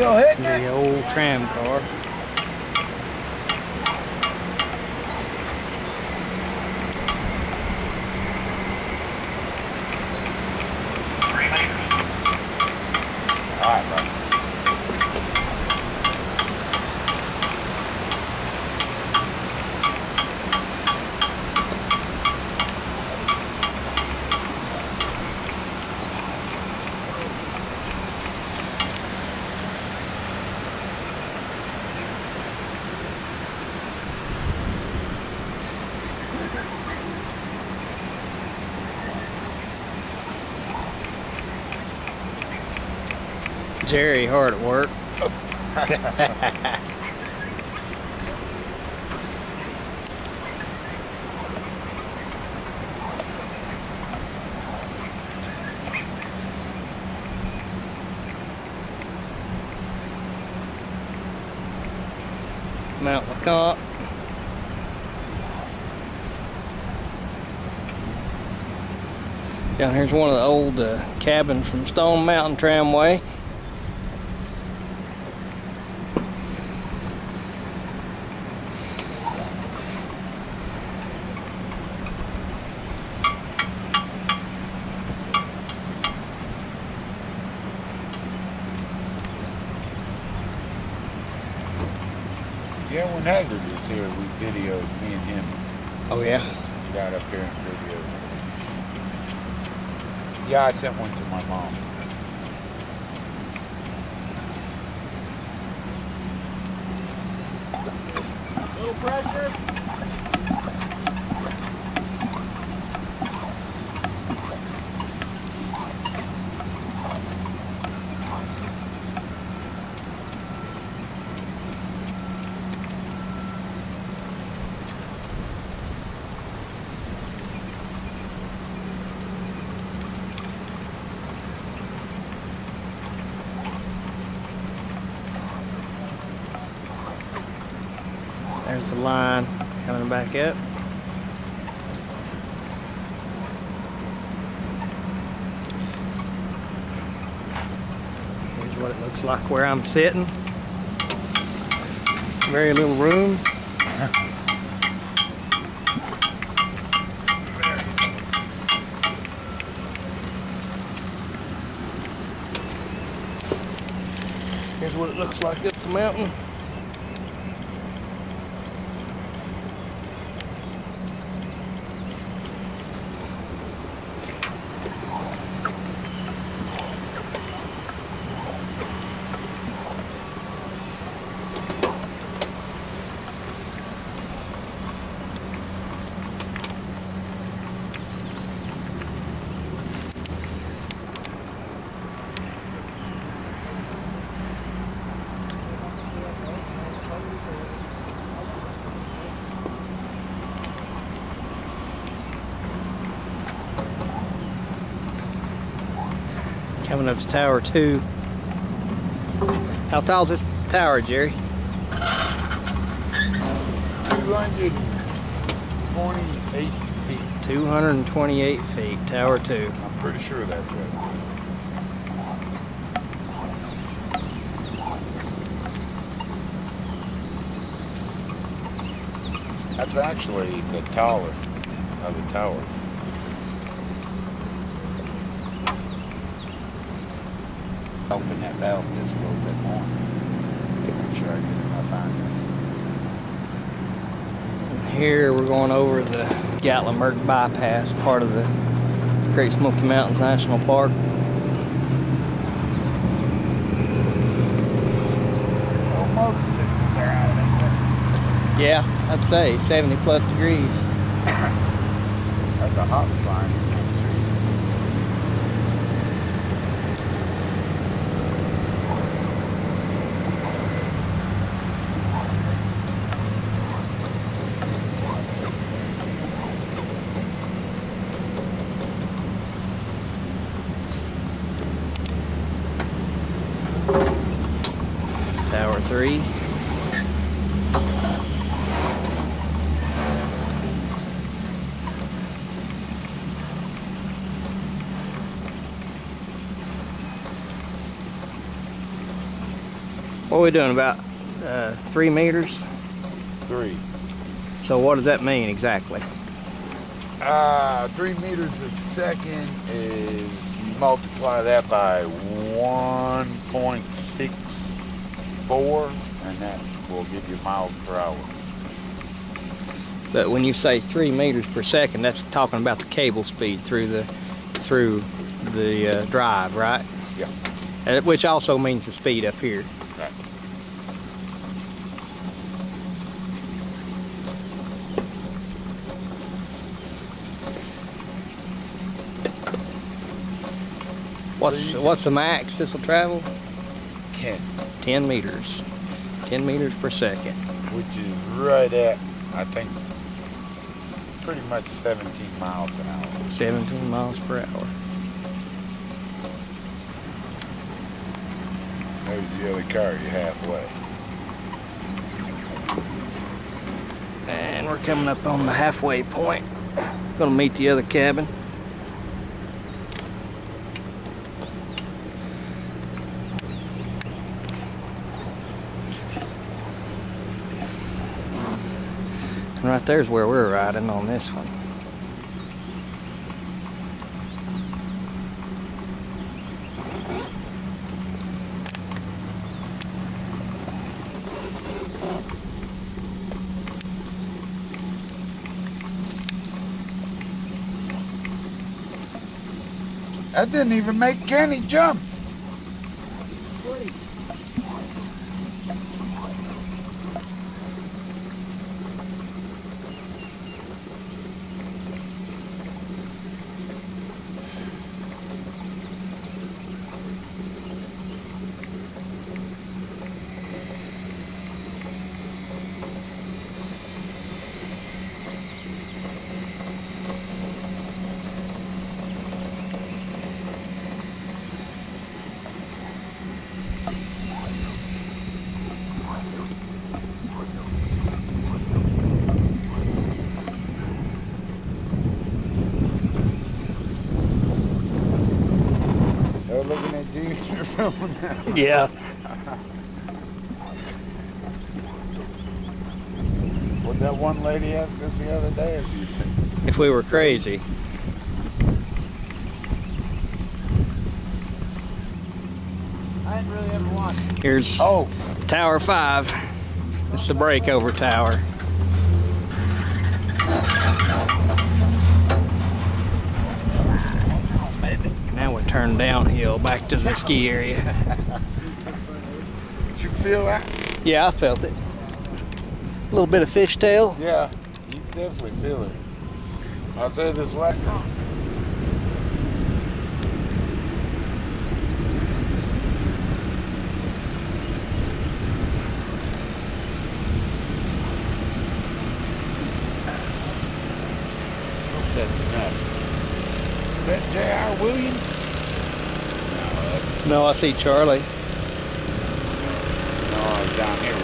The old tram car. Alright, bro. Jerry hard at work. Mount LeComte. Down here's one of the old cabins from Stone Mountain Tramway. Yeah, when Haggard was here, we videoed me and him. Oh yeah? Got up here and videoed. Yeah, I sent one to my mom. Little pressure. There's the line coming back up. Here's what it looks like where I'm sitting. Very little room. Here's what it looks like up the mountain. Coming up to Tower 2. How tall is this tower, Jerry? 228 feet. 228 feet, Tower 2. I'm pretty sure that's right. That's actually the tallest of the towers. Open that valve just a little bit more. Make sure I find this. Here we're going over the Gatlinburg bypass, part of the Great Smoky Mountains National Park. Almost 60 there out of it. Yeah, I'd say 70 plus degrees. That's a hot line. Tower 3. What are we doing, about 3 meters? 3. So what does that mean exactly? 3 meters a second is, you multiply that by 1.64, and that will give you miles per hour. But when you say 3 meters per second, that's talking about the cable speed through the drive, right? Yeah. Which also means the speed up here. Right. What's the max this will travel? 10. 10 meters. 10 meters per second. Which is right at, I think, pretty much 17 miles an hour. 17 miles per hour. There's the other car, you're halfway. And we're coming up on the halfway point. Gonna meet the other cabin. And right there's where we're riding on this one. That didn't even make Kenny jump. Looking at you, you're filming now. Yeah. What that one lady asked us the other day If we were crazy. I didn't really ever watch it. Here's Tower 5. It's the breakover tower. Now we're turning downhill back to the ski area. Did you feel that? Yeah, I felt it. A little bit of fishtail. Yeah, you definitely feel it. I'll say this last time. That's enough. Is that J.R. Williams? No, that's... No, I see Charlie. No, down here.